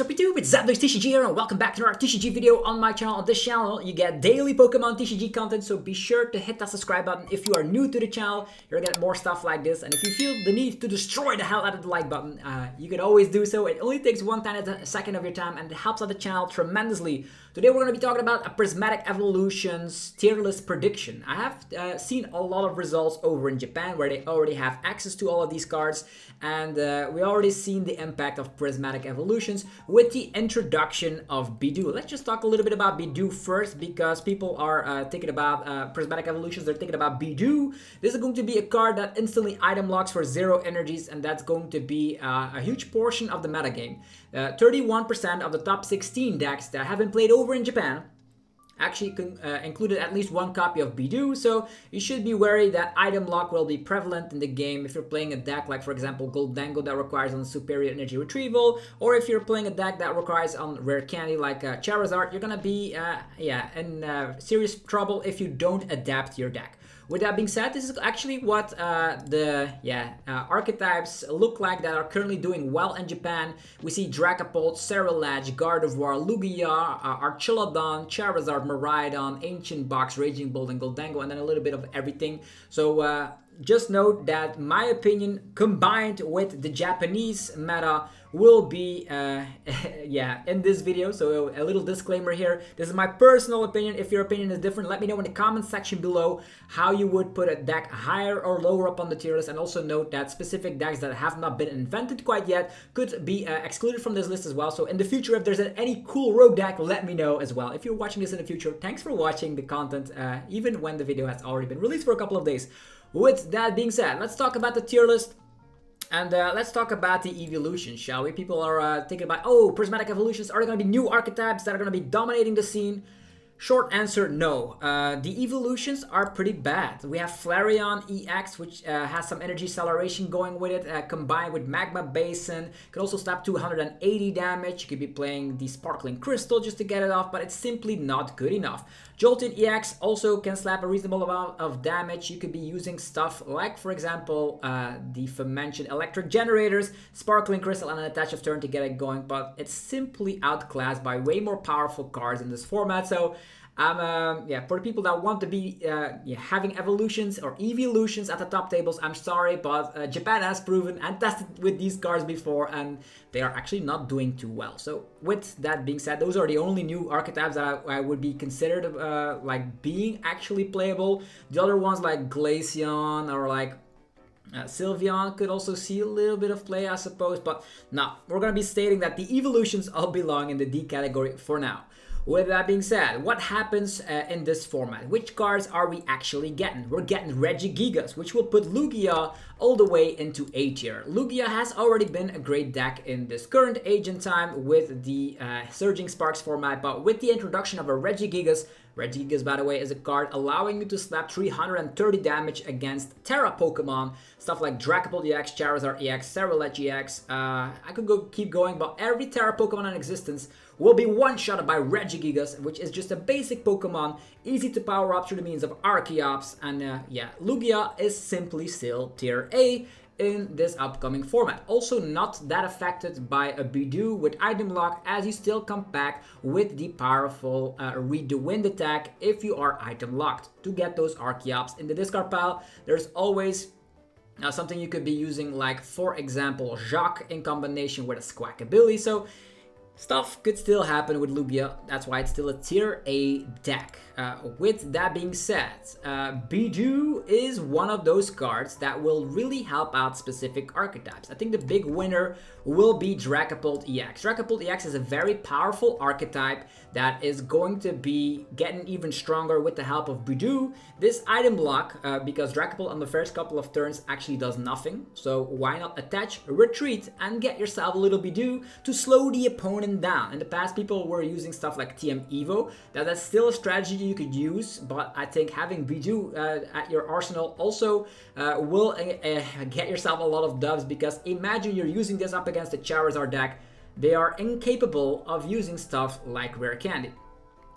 Sup YouTube, it's TCG here and welcome back to another TCG video on my channel. On this channel you get daily Pokemon TCG content, so be sure to hit that subscribe button if you are new to the channel. You're gonna get more stuff like this, and if you feel the need to destroy the hell out of the like button, you can always do so. It only takes 1/10 second of your time and it helps out the channel tremendously. Today we're going to be talking about a Prismatic Evolutions tier list prediction. I have seen a lot of results over in Japan where they already have access to all of these cards, and we already seen the impact of Prismatic Evolutions with the introduction of Bidoof. Let's just talk a little bit about Bidoof first, because people are thinking about Prismatic Evolutions, they're thinking about Bidoof. This is going to be a card that instantly item locks for 0 energies, and that's going to be a huge portion of the metagame. 31% of the top 16 decks that have been played over in Japan actually included at least one copy of Bidoof, so you should be wary that item lock will be prevalent in the game if you're playing a deck like, for example, Gholdengo that requires on superior energy retrieval, or if you're playing a deck that requires on rare candy like Charizard. You're gonna be in serious trouble if you don't adapt your deck. With that being said, this is actually what the archetypes look like that are currently doing well in Japan. We see Dragapult, Ceruledge, Gardevoir, Lugia, Archaludon, Charizard, Miraidon, Ancient Box, Raging Bull, and Gholdengo, and then a little bit of everything. So just note that my opinion combined with the Japanese meta will be in this video. So a little disclaimer here, this is my personal opinion. If your opinion is different, let me know in the comment section below how you would put a deck higher or lower up on the tier list. And also note that specific decks that have not been invented quite yet could be excluded from this list as well. So in the future, if there's any cool rogue deck, let me know as well. If you're watching this in the future, thanks for watching the content even when the video has already been released for a couple of days. With that being said, let's talk about the tier list. And let's talk about the evolutions, shall we? People are thinking about, oh, Prismatic Evolutions, are there going to be new archetypes that are going to be dominating the scene? Short answer, no. The evolutions are pretty bad. We have Flareon EX, which has some energy acceleration going with it, combined with Magma Basin. Can also stop 280 damage. You could be playing the Sparkling Crystal just to get it off, but it's simply not good enough. Jolteon EX also can slap a reasonable amount of damage. You could be using stuff like, for example, the aforementioned Electric Generators, Sparkling Crystal, and an Attach of Turn to get it going, but it's simply outclassed by way more powerful cards in this format. So for the people that want to be having evolutions or evolutions at the top tables, I'm sorry, but Japan has proven and tested with these cards before, and they are actually not doing too well. So with that being said, those are the only new archetypes that I would be considered like being actually playable. The other ones like Glaceon or like Sylveon could also see a little bit of play, I suppose, but no, we're going to be stating that the evolutions all belong in the D category for now. With that being said, what happens in this format? Which cards are we actually getting? We're getting Regigigas, which will put Lugia all the way into A tier. Lugia has already been a great deck in this current age and time with the Surging Sparks format, but with the introduction of a Regigigas, Regigigas, by the way, is a card allowing you to slap 330 damage against Terra Pokemon. Stuff like Dragapult EX, Charizard EX, Ceruledge EX. I could keep going, but every Terra Pokemon in existence will be one-shotted by Regigigas, which is just a basic Pokemon, easy to power up through the means of Archeops. And Lugia is simply still tier A in this upcoming format. Also not that affected by a Bidoof with item lock, as you still come back with the powerful Read the Wind attack if you are item locked to get those Archeops in the discard pile. There's always something you could be using, like, for example, Jacques in combination with a Squawkabilly. So stuff could still happen with Lugia. That's why it's still a tier A deck. With that being said, Bidoof is one of those cards that will really help out specific archetypes. I think the big winner will be Dragapult EX. Dragapult EX is a very powerful archetype that is going to be getting even stronger with the help of Bidoof. This item block, because Dragapult on the first couple of turns actually does nothing. So why not attach, retreat, and get yourself a little Bidoof to slow the opponent down. In the past, people were using stuff like TM Evo. That's still a strategy you could use, but I think having Bidoof at your arsenal also will get yourself a lot of dubs, because imagine you're using this up against the Charizard deck. They are incapable of using stuff like rare candy.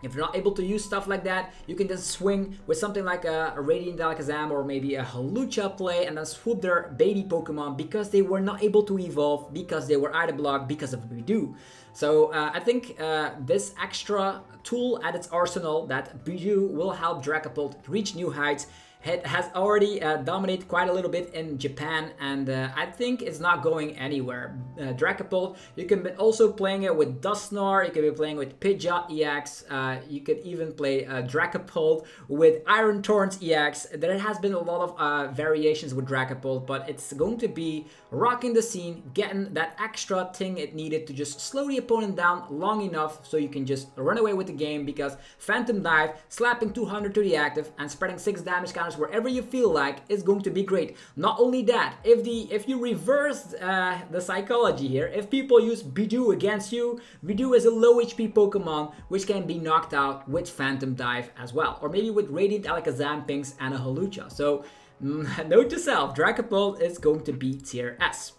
If you're not able to use stuff like that, you can just swing with something like a Radiant Alakazam or maybe a Hawlucha play and then swoop their baby Pokemon because they were not able to evolve, because they were item blocked because of Bidoof. So I think this extra tool at its arsenal, that Pidgeot, will help Dragapult reach new heights. It has already dominated quite a little bit in Japan, and I think it's not going anywhere. Dragapult, you can be also playing it with Dusknoir, you can be playing with Pidgeot EX, you could even play Dragapult with Iron Thorns EX. There has been a lot of variations with Dragapult, but it's going to be rocking the scene, getting that extra thing it needed to just slow the opponent down long enough so you can just run away with the game, because Phantom Dive, slapping 200 to the active and spreading 6 damage counters wherever you feel like is going to be great. Not only that, if you reverse the psychology here, if people use Bidoof against you, Bidoof is a low HP Pokemon which can be knocked out with Phantom Dive as well, or maybe with Radiant Alakazam Pinks and a Hawlucha. So note to self, Dragapult is going to be tier S.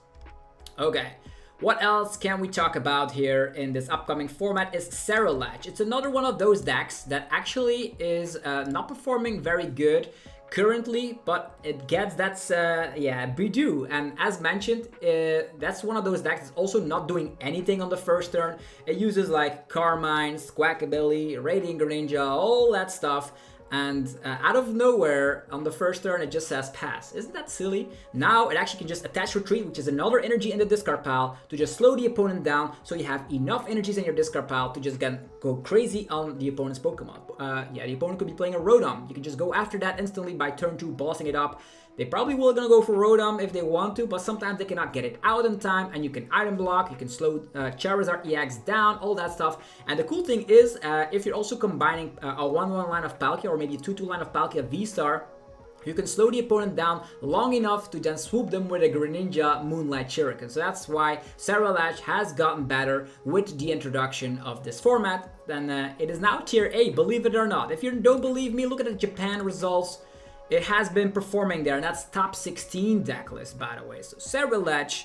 Okay. What else can we talk about here in this upcoming format is Ceruledge. It's another one of those decks that actually is not performing very good currently, but it gets that's Bidoof, and as mentioned, that's one of those decks that's also not doing anything on the first turn. It uses like Carmine, Squawkabilly, Radiant Greninja, all that stuff, and out of nowhere on the first turn it just says pass. Isn't that silly? Now it actually can just attach retreat, which is another energy in the discard pile, to just slow the opponent down, so you have enough energies in your discard pile to just go crazy on the opponent's Pokemon. The opponent could be playing a Rotom. You can just go after that instantly by turn 2, bossing it up. They probably will gonna go for Rotom if they want to, but sometimes they cannot get it out in time, and you can item block, you can slow Charizard EX down, all that stuff. And the cool thing is, if you're also combining a 1-1 line of Palkia or maybe a 2-2 line of Palkia VSTAR, you can slow the opponent down long enough to then swoop them with a Greninja Moonlight Shuriken. So that's why Ceruledge has gotten better with the introduction of this format. Then it is now tier A, believe it or not. If you don't believe me, look at the Japan results. It has been performing there, and that's top 16 deck list, by the way. So Ceruledge,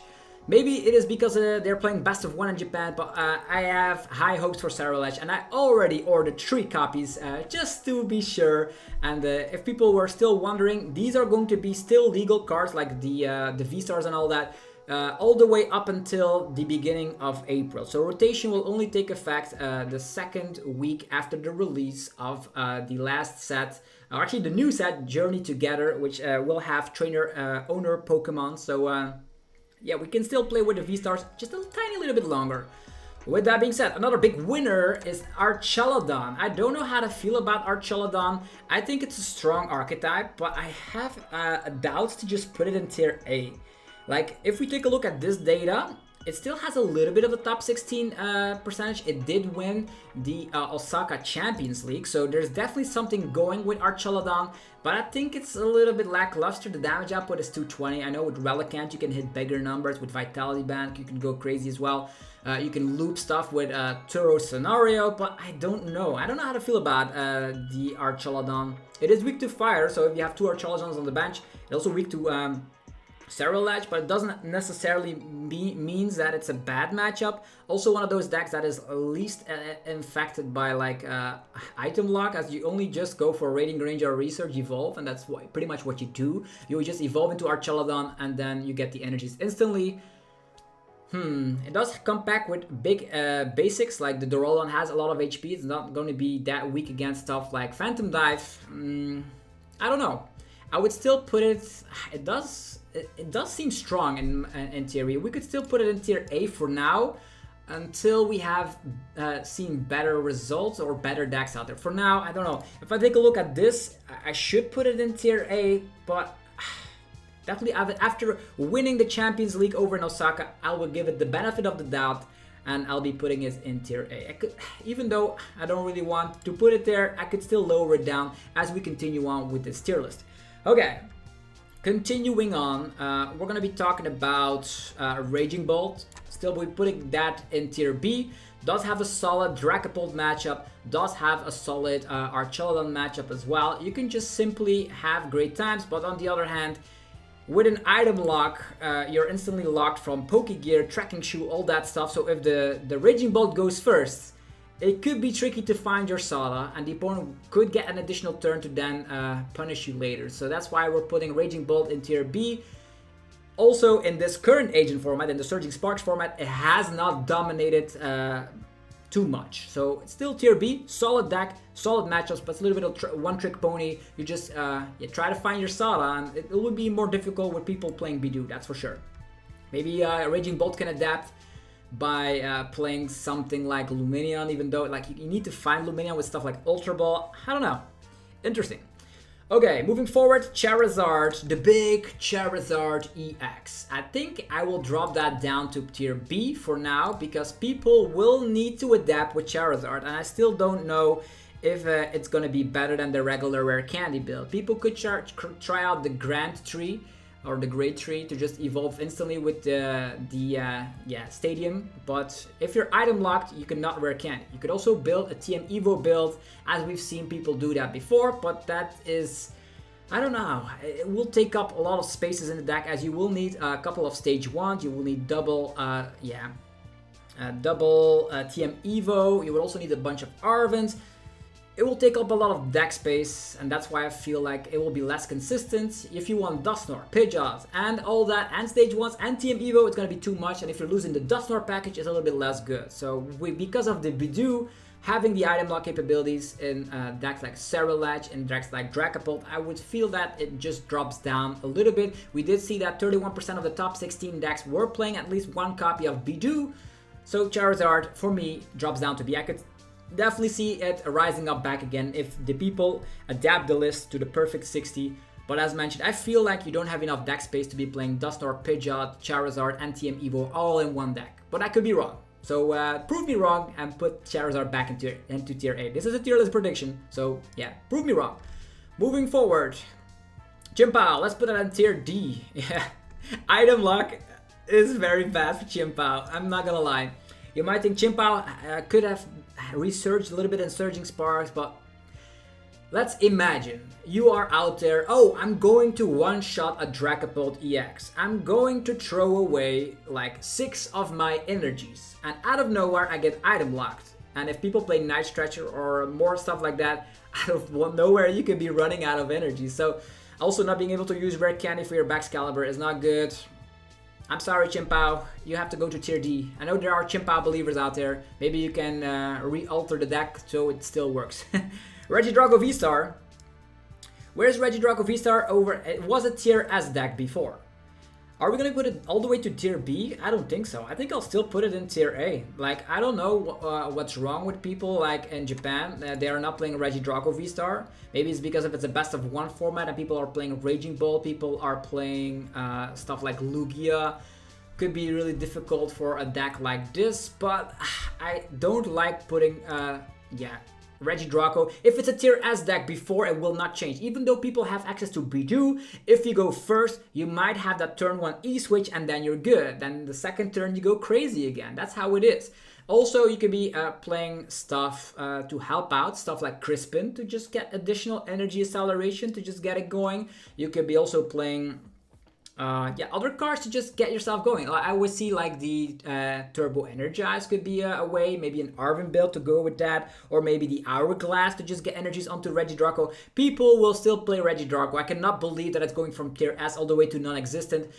maybe it is because they're playing best of 1 in Japan, but I have high hopes for Ceruledge, and I already ordered 3 copies just to be sure. And if people were still wondering, these are going to be still legal cards, like the V-Stars and all that, all the way up until the beginning of April. So rotation will only take effect the second week after the release of the last set, or actually the new set, Journey Together, which will have trainer owner Pokemon. So yeah, we can still play with the V-Stars just a tiny little bit longer. With that being said, another big winner is Archaludon. I don't know how to feel about Archaludon. I think it's a strong archetype, but I have doubts to just put it in tier A. Like, if we take a look at this data, it still has a little bit of a top 16 percentage. It did win the Osaka Champions League, so there's definitely something going with Archaludon, but I think it's a little bit lackluster. The damage output is 220. I know with Relicanth you can hit bigger numbers. With Vitality Bank you can go crazy as well. You can loop stuff with Turo Scenario, but I don't know. I don't know how to feel about the Archaludon. It is weak to fire, so if you have 2 Archaludons on the bench, it's also weak to Ceruledge, but it doesn't necessarily means that it's a bad matchup. Also one of those decks that is least infected by like item lock, as you only just go for Radiant Greninja or Research Evolve, and that's pretty much what you do. You just evolve into Archaludon and then you get the energies instantly. It does come back with big basics, like the Duraludon has a lot of HP. It's not going to be that weak against stuff like Phantom Dive. I don't know. I would still put it, it does seem strong in theory. We could still put it in tier A for now, until we have seen better results or better decks out there. For now, I don't know. If I take a look at this, I should put it in tier A, but definitely after winning the Champions League over in Osaka, I will give it the benefit of the doubt, and I'll be putting it in tier A. Even though I don't really want to put it there, I could still lower it down as we continue on with this tier list. Okay, continuing on, we're going to be talking about Raging Bolt. Still, we're putting that in tier B. Does have a solid Dragapult matchup, does have a solid Archaludon matchup as well. You can just simply have great times, but on the other hand, with an item lock, you're instantly locked from Pokegear, Tracking Shoe, all that stuff. So if the Raging Bolt goes first, it could be tricky to find your Sala, and the opponent could get an additional turn to then punish you later. So that's why we're putting Raging Bolt in tier B. Also, in this current Agent format, in the Surging Sparks format, it has not dominated too much. So it's still tier B, solid deck, solid matchups, but it's a little bit of one-trick pony. You just try to find your Sala, and it will be more difficult with people playing Bidoof, that's for sure. Maybe Raging Bolt can adapt by playing something like Lumineon, even though like you need to find Lumineon with stuff like Ultra Ball. I don't know. Interesting. Okay, moving forward, Charizard, the big Charizard EX. I think I will drop that down to tier B for now, because people will need to adapt with Charizard, and I still don't know if it's going to be better than the regular Rare Candy build. People could try out the Grand Tree, or the Great Tree, to just evolve instantly with the Stadium. But if you're item locked, you cannot Rare Candy. You could also build a TM Evo build, as we've seen people do that before, but that is, I don't know, it will take up a lot of spaces in the deck, as you will need a couple of stage 1s, you will need double TM Evo, you will also need a bunch of Arvens. It will take up a lot of deck space, and that's why I feel like it will be less consistent. If you want Dusknoir, Pidgeot, and all that, and Stage 1s, and TM Evo, it's going to be too much, and if you're losing the Dusknoir package, it's a little bit less good. So because of the Bidoof having the item lock capabilities in decks like Ceruledge and decks like Dragapult, I would feel that it just drops down a little bit. We did see that 31% of the top 16 decks were playing at least one copy of Bidoof, so Charizard, for me, drops down to B. I could definitely see it rising up back again if the people adapt the list to the perfect 60. But as mentioned, I feel like you don't have enough deck space to be playing Dusknoir, Pidgeot, Charizard, and TM Evo all in one deck. But I could be wrong. So prove me wrong and put Charizard back into tier A. This is a tier list prediction, so yeah, prove me wrong. Moving forward, Chien-Pao, let's put it on tier D. Yeah, item lock is very bad for Chien-Pao, I'm not gonna lie. You might think Chien-Pao could have resurged a little bit in Surging Sparks, but let's imagine you are out there, oh, I'm going to one-shot a Dragapult EX. I'm going to throw away like 6 of my energies, and out of nowhere I get item locked. And if people play Night Stretcher or more stuff like that, out of nowhere you could be running out of energy. So also not being able to use Rare Candy for your Baxcalibur is not good. I'm sorry, Chien-Pao, you have to go to tier D. I know there are Chien-Pao believers out there. Maybe you can re-alter the deck so it still works. Regidrago VSTAR. Where's Regidrago VSTAR over? It was a tier S deck before. Are we gonna put it all the way to tier B? I don't think so. I think I'll still put it in tier A. Like, I don't know what's wrong with people like in Japan. They are not playing Regidrago VSTAR. Maybe it's because if it's a best of 1 format and people are playing Raging Bolt, people are playing stuff like Lugia. Could be really difficult for a deck like this, but I don't like putting, Regidrago. If it's a tier S deck before, it will not change. Even though people have access to Bidoof, if you go first, you might have that turn 1 E-switch and then you're good. Then the second turn you go crazy again. That's how it is. Also, you could be playing stuff to help out, stuff like Crispin to just get additional energy acceleration to just get it going. You could be also playing other cards to just get yourself going. I would see like the Turbo Energize could be a way, maybe an Arven build to go with that, or maybe the Hourglass to just get energies onto Regidrago. People will still play Regidrago. I cannot believe that it's going from tier S all the way to non-existent.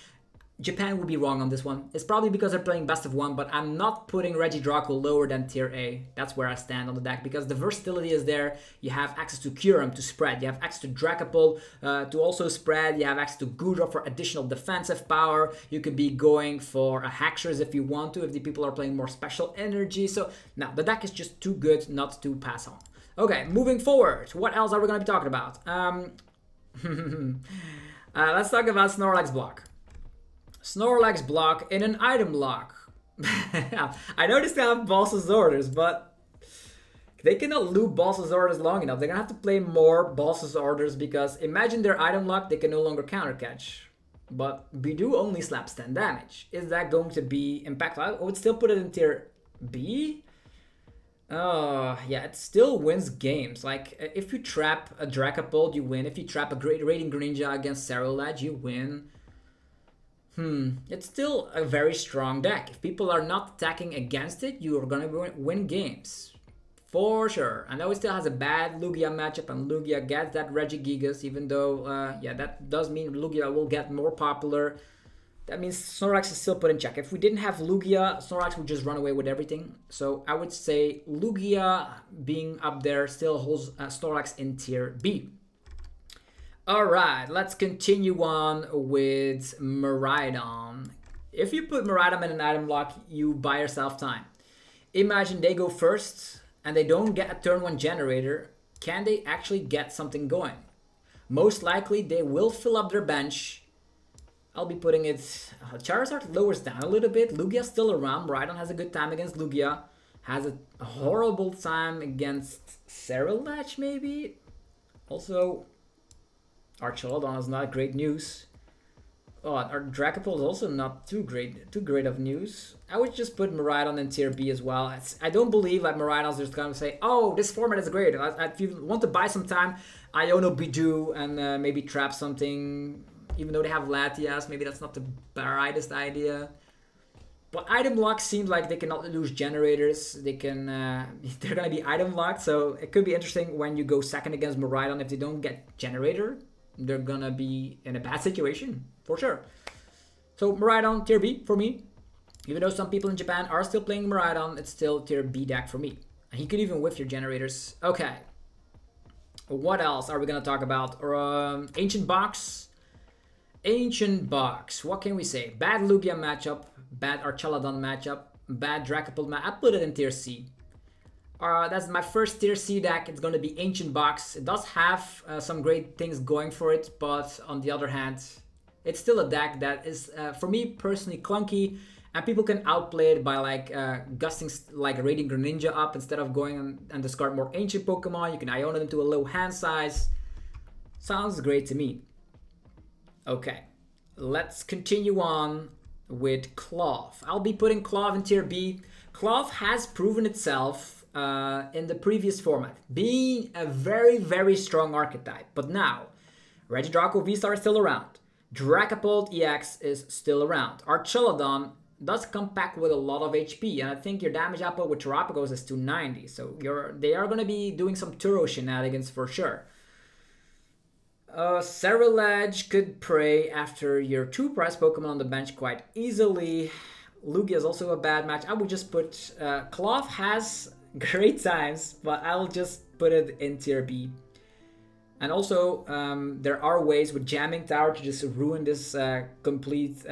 Japan would be wrong on this one. It's probably because they're playing best of 1, but I'm not putting Regidrago lower than tier A. That's where I stand on the deck, because the versatility is there. You have access to Kyurem to spread. You have access to Dragapult to also spread. You have access to Gardevoir for additional defensive power. You could be going for a Haxorus if you want to, if the people are playing more special energy. So, now the deck is just too good not to pass on. Okay, moving forward. What else are we going to be talking about? Let's talk about Snorlax block. Snorlax block in an item lock. I know they still have Boss's Orders, but they cannot loop Boss's Orders long enough. They're gonna have to play more Boss's Orders, because imagine their item lock, they can no longer counter catch. But Bidoof only slaps 10 damage. Is that going to be impactful? I would still put it in tier B. Yeah, it still wins games. Like, if you trap a Dragapult, you win. If you trap a Great Radiant Greninja against Ceruledge, you win. It's still a very strong deck. If people are not attacking against it, you are gonna win games. For sure. I know it still has a bad Lugia matchup, and Lugia gets that Regigigas, even though, yeah, that does mean Lugia will get more popular. That means Snorlax is still put in check. If we didn't have Lugia, Snorlax would just run away with everything. So I would say Lugia being up there still holds Snorlax in tier B. Alright, let's continue on with Miraidon. If you put Miraidon in an item lock, you buy yourself time. Imagine they go first and they don't get a turn 1 generator. Can they actually get something going? Most likely they will fill up their bench. I'll be putting it... Charizard lowers down a little bit. Lugia's still around. Miraidon has a good time against Lugia. Has a horrible time against Ceruledge maybe. Also, Archaludon is not great news. Oh, our Dragapult is also not too great of news. I would just put Miraidon in tier B as well. I don't believe that Miraidon's just gonna say, oh, this format is great. If you want to buy some time, Iono Bidoof and maybe trap something. Even though they have Latias, maybe that's not the brightest idea. But item lock seems like they cannot lose generators. They can, they're gonna be item locked, so it could be interesting when you go second against Miraidon. If they don't get generator, they're gonna be in a bad situation, for sure. So Miraidon, tier B for me. Even though some people in Japan are still playing Miraidon, it's still tier B deck for me. And he could even whiff your generators. Okay. What else are we gonna talk about? Ancient Box. Ancient Box. What can we say? Bad Lugia matchup, bad Archaludon matchup, bad Dragapult matchup. I put it in tier C. That's my first tier C deck. It's going to be Ancient Box. It does have some great things going for it, but on the other hand, it's still a deck that is, for me personally, clunky, and people can outplay it by like gusting like Radiant Greninja up instead of going and discard more ancient Pokemon. You can Iono them to a low hand size. Sounds great to me. Okay, let's continue on with Klawf. I'll be putting Klawf in tier B. Klawf has proven itself in the previous format, being a very strong archetype. But now, Regidrago VSTAR is still around. Dragapult EX is still around. Archaludon does come back with a lot of HP, and I think your damage output with Terapagos is 290. So they are going to be doing some Turo shenanigans for sure. Ceruledge could prey after your 2 prize Pokemon on the bench quite easily. Lugia is also a bad match. I would just put... Klawf has great times, but I'll just put it in tier B. And also, there are ways with Jamming Tower to just ruin this complete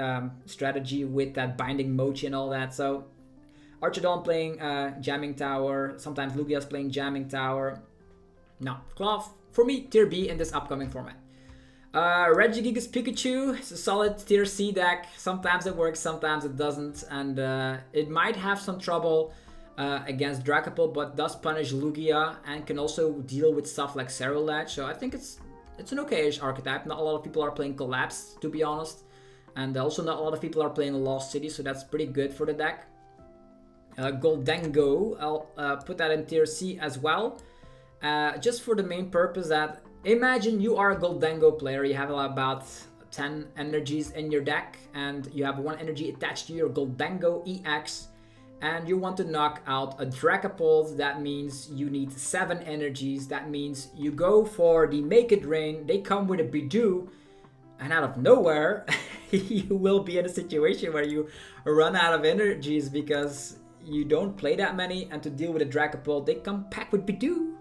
strategy with that Binding Mochi and all that. So, Archaludon playing Jamming Tower. Sometimes Lugia's playing Jamming Tower. No, Klawf, for me, tier B in this upcoming format. Regigigas Pikachu is a solid tier C deck. Sometimes it works, sometimes it doesn't. And it might have some trouble against Dragapult, but does punish Lugia and can also deal with stuff like Ceruledge. So I think it's an okay-ish archetype. Not a lot of people are playing Collapse, to be honest. And also not a lot of people are playing Lost City, so that's pretty good for the deck. Gholdengo, I'll put that in tier C as well. Just for the main purpose that, imagine you are a Gholdengo player, you have about 10 energies in your deck, and you have 1 energy attached to your Gholdengo EX, and you want to knock out a Dragapult. That means you need 7 energies. That means you go for the Make It Rain, they come with a Bidoof, and out of nowhere, you will be in a situation where you run out of energies because you don't play that many, and to deal with a Dragapult, they come packed with Bidoof.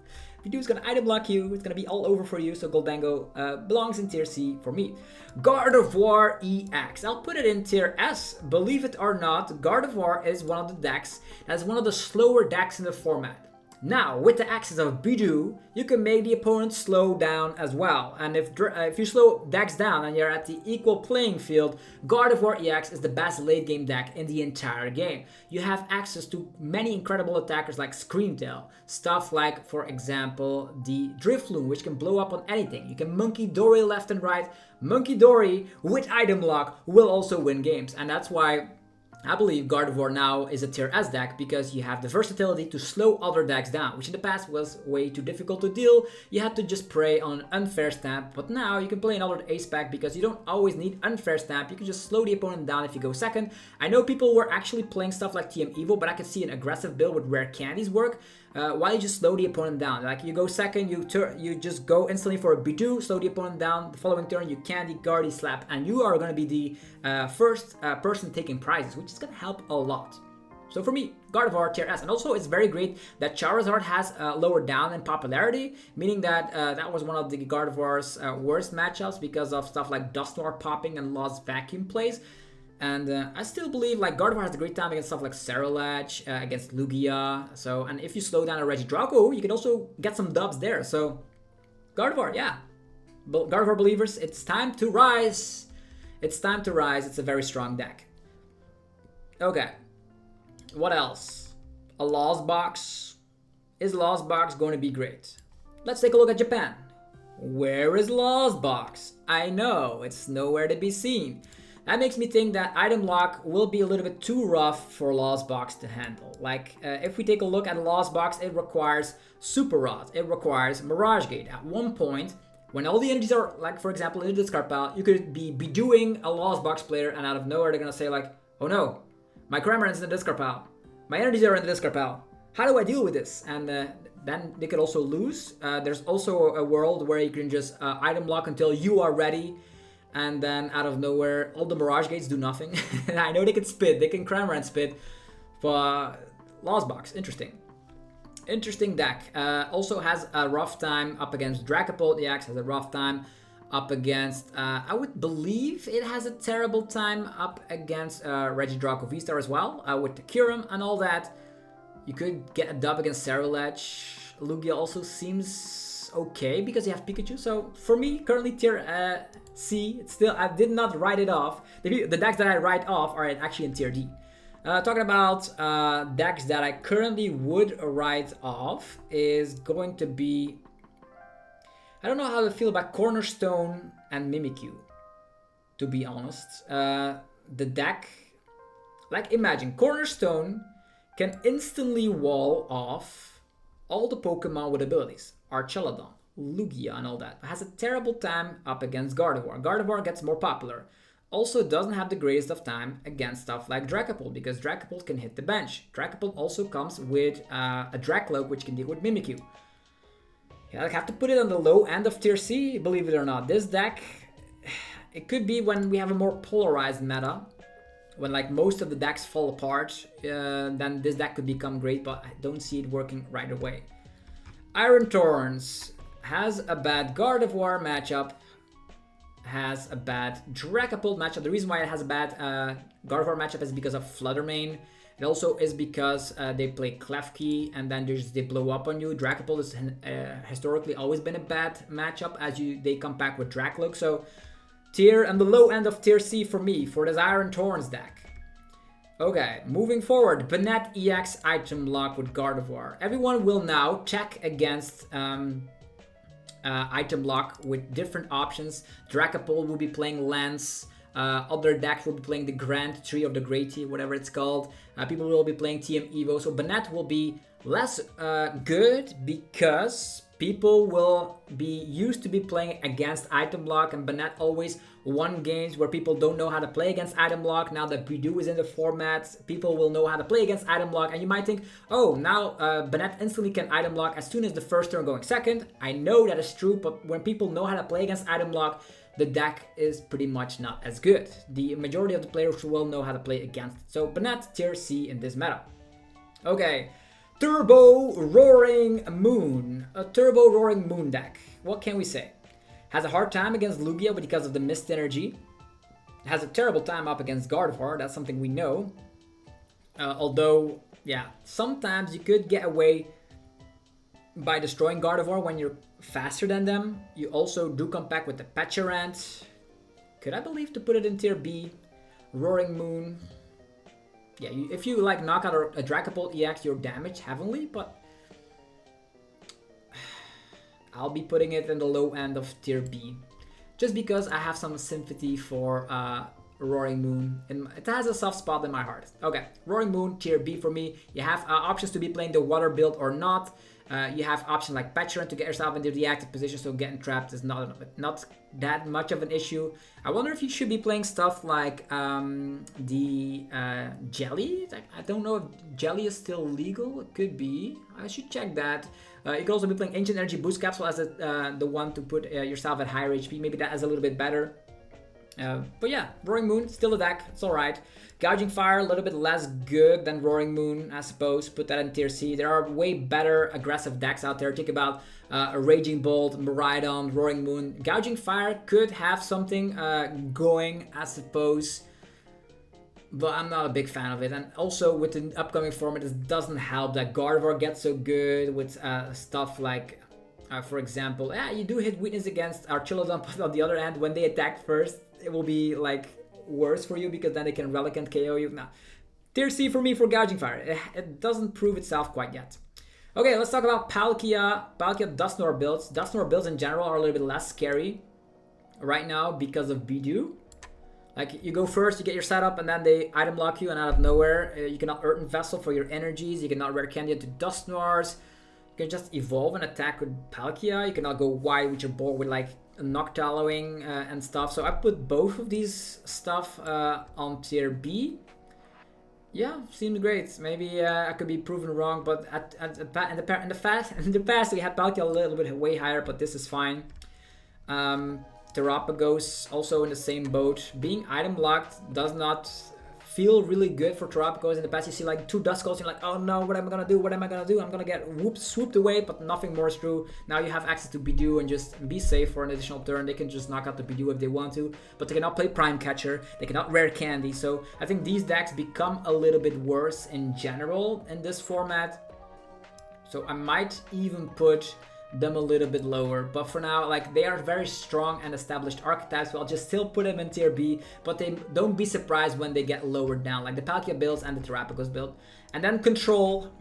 Bidoof is going to item block you, it's going to be all over for you, so Gholdengo belongs in tier C for me. Gardevoir EX, I'll put it in tier S. Believe it or not, Gardevoir is one of the decks that's one of the slower decks in the format. Now, with the access of Bidoof, you can make the opponent slow down as well. And if you slow decks down and you're at the equal playing field, Gardevoir EX is the best late game deck in the entire game. You have access to many incredible attackers like Screamtail, stuff like, for example, the Drifloon, which can blow up on anything. You can Monkey Dory left and right. Monkey Dory with item lock will also win games, and that's why I believe Gardevoir now is a tier S deck, because you have the versatility to slow other decks down, which in the past was way too difficult to deal. You had to just prey on Unfair Stamp, but now you can play another Ace Pack because you don't always need Unfair Stamp. You can just slow the opponent down if you go second. I know people were actually playing stuff like TM Evo, but I could see an aggressive build with Rare Candies work. why you just slow the opponent down? Like you go second, you just go instantly for a Bidoof, slow the opponent down. The following turn, you Candy, Guardy, Slap, and you are going to be the first person taking prizes, which is going to help a lot. So for me, Gardevoir tier S. And also it's very great that Charizard has lowered down in popularity, meaning that that was one of the Gardevoir's worst matchups because of stuff like Dusknoir popping and lost vacuum plays. And I still believe like Gardevoir has a great time against stuff like Ceruledge, against Lugia. So, and if you slow down a Regidrago, you can also get some dubs there. So Gardevoir, yeah. Gardevoir believers, it's time to rise. It's time to rise. It's a very strong deck. Okay. What else? A Lost Box. Is Lost Box going to be great? Let's take a look at Japan. Where is Lost Box? I know, it's nowhere to be seen. That makes me think that item lock will be a little bit too rough for Lost Box to handle. Like, if we take a look at Lost Box, it requires Super Rod. It requires Mirage Gate. At one point, when all the energies are, like, for example, in the discard pile, you could be doing a Lost Box player, and out of nowhere, they're going to say, like, oh no, my Cramorant's in the discard pile. My energies are in the discard pile. How do I deal with this? And then they could also lose. There's also a world where you can just item lock until you are ready. And then out of nowhere, all the Mirage Gates do nothing. I know they can spit. They can Cramorant spit. But Lost Box, interesting. Interesting deck. Also has a rough time up against Dragapult. The Axe has a rough time up against, I would believe it has a terrible time up against Regidrago VSTAR as well, with the Kyurem and all that. You could get a dub against Ceruledge. Lugia also seems okay because you have Pikachu. So for me, currently tier C. It's still, I did not write it off. The decks that I write off are actually in tier D. Talking about decks that I currently would write off is going to be, I don't know how to feel about Cornerstone and Mimikyu, to be honest. The deck, like imagine Cornerstone can instantly wall off all the Pokemon with abilities. Archaludon, Lugia and all that. It has a terrible time up against Gardevoir. Gardevoir gets more popular. Also doesn't have the greatest of time against stuff like Dragapult because Dragapult can hit the bench. Dragapult also comes with a Dracloak which can deal with Mimikyu. Yeah, I have to put it on the low end of tier C, believe it or not. This deck, it could be when we have a more polarized meta, when like most of the decks fall apart, then this deck could become great, but I don't see it working right away. Iron Thorns has a bad Gardevoir matchup, has a bad Dragapult matchup. The reason why it has a bad Gardevoir matchup is because of Flutter Mane. It also is because they play Klawf and then they blow up on you. Dragapult has historically always been a bad matchup as they come back with Dracloak. So tier and the low end of tier C for me for this Iron Thorns deck. Okay, moving forward, Banette EX item lock with Gardevoir. Everyone will now check against item lock with different options. Dragapult will be playing Lance. Other decks will be playing the Grand Tree of the Great Tea, whatever it's called. People will be playing TM Evo. So Banette will be less good because people will be used to be playing against item lock, and Banette always won games where people don't know how to play against item lock. Now that Bidoof is in the format, people will know how to play against item lock, and you might think, oh, now Banette instantly can item lock as soon as the first turn going second. I know that is true, but when people know how to play against item lock, the deck is pretty much not as good. The majority of the players will know how to play against it. So Banette tier C in this meta. Okay, Turbo Roaring Moon. A Turbo Roaring Moon deck. What can we say? Has a hard time against Lugia because of the mist energy. Has a terrible time up against Gardevoir. That's something we know. Although, yeah, sometimes you could get away by destroying Gardevoir when you're faster than them. You also do come back with the Pachyrant. Could I believe to put it in tier B? Roaring Moon. Yeah, if you like knock out a Dragapult EX, you're damaged heavily, but I'll be putting it in the low end of tier B. Just because I have some sympathy for Roaring Moon. And it has a soft spot in my heart. Okay, Roaring Moon, tier B for me. You have options to be playing the water build or not. You have options like Petulant to get yourself into the active position, so getting trapped is not that much of an issue. I wonder if you should be playing stuff like the Jelly. I don't know if Jelly is still legal. It could be. I should check that. You could also be playing Ancient Energy Boost Capsule as the one to put yourself at higher HP. Maybe that is a little bit better. But yeah, Roaring Moon, still a deck. It's alright. Gouging Fire, a little bit less good than Roaring Moon, I suppose. Put that in tier C. There are way better aggressive decks out there. Think about a Raging Bolt, Miraidon, Roaring Moon. Gouging Fire could have something going, I suppose. But I'm not a big fan of it. And also with the upcoming format, it doesn't help that Gardevoir gets so good with stuff like, for example, you do hit weakness against Archaludon, but on the other hand, when they attack first, it will be like worse for you because then they can Relic and KO you. Now, tier C for me for Gouging Fire. It doesn't prove itself quite yet. Okay, let's talk about Palkia Dusknoir builds. Dusknoir builds in general are a little bit less scary right now because of Bidoof. Like, you go first, you get your setup, and then they item lock you, and out of nowhere, you cannot Earthen Vessel for your energies, you cannot Rare Candy into Dusknoirs, you can just evolve and attack with Palkia, you cannot go wide with your board with like Noctallowing and stuff. So I put both of these stuff on tier B. Yeah, seems great. Maybe I could be proven wrong, but in the past we had Palkia a little bit way higher, but this is fine. Terapagos also in the same boat. Being item locked does not feel really good for Terapagos. In the past you see like 2 Duskulls, you're like, oh no, what am I gonna do? What am I gonna do? I'm gonna get swooped away, but nothing more is true. Now you have access to Bidoof and just be safe for an additional turn. They can just knock out the Bidoof if they want to, but they cannot play Prime Catcher, they cannot Rare Candy. So I think these decks become a little bit worse in general in this format. So I might even put them a little bit lower, but for now, like, they are very strong and established archetypes, so I'll just still put them in tier B, but they don't be surprised when they get lowered down, like the Palkia builds and the Terapagos build. And then Control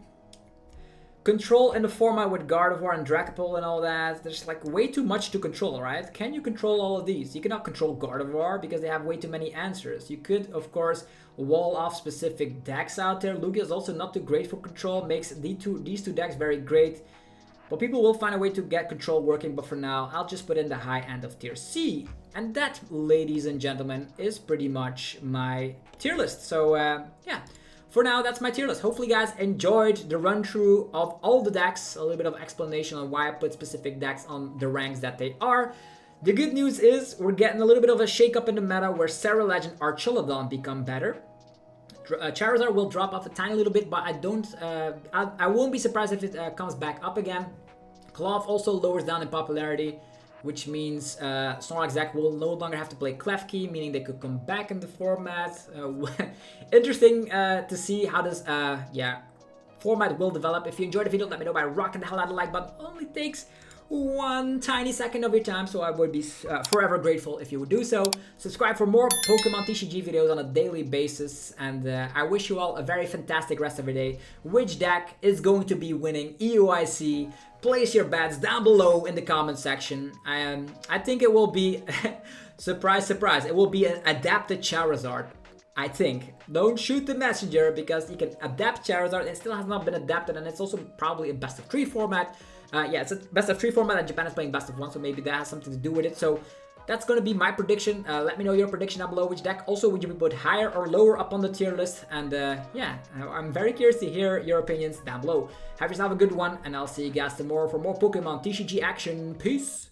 in the format with Gardevoir and Dragapult and all that, there's like way too much to control, right? Can you control all of these? You cannot control Gardevoir because they have way too many answers. You could, of course, wall off specific decks out there. Lugia is also not too great for control, makes these two decks very great. But people will find a way to get Control working, but for now, I'll just put in the high end of tier C. And that, ladies and gentlemen, is pretty much my tier list. So, yeah, for now, that's my tier list. Hopefully, you guys enjoyed the run-through of all the decks, a little bit of explanation on why I put specific decks on the ranks that they are. The good news is we're getting a little bit of a shake-up in the meta where Ceruledge and Archaludon become better. Charizard will drop off a tiny little bit, but I won't be surprised if it comes back up again. Klawf also lowers down in popularity, which means Snorlax deck will no longer have to play Klefki, meaning they could come back in the format. Interesting to see how this format will develop. If you enjoyed the video, let me know by rocking the hell out of the like button. Only takes 1 tiny second of your time, so I would be forever grateful if you would do so. Subscribe for more Pokemon TCG videos on a daily basis, and I wish you all a very fantastic rest of your day. Which deck is going to be winning EUIC? Place your bets down below in the comment section. I think it will be, surprise, surprise, it will be an adapted Charizard. I think. Don't shoot the messenger, because you can adapt Charizard. It still has not been adapted, and it's also probably a best of 3 format. Yeah, it's a best of 3 format, and Japan is playing best of 1, so maybe that has something to do with it. So that's going to be my prediction. Let me know your prediction down below. Which deck also would you put higher or lower up on the tier list? And yeah, I'm very curious to hear your opinions down below. Have yourself a good one, and I'll see you guys tomorrow for more Pokemon TCG action. Peace!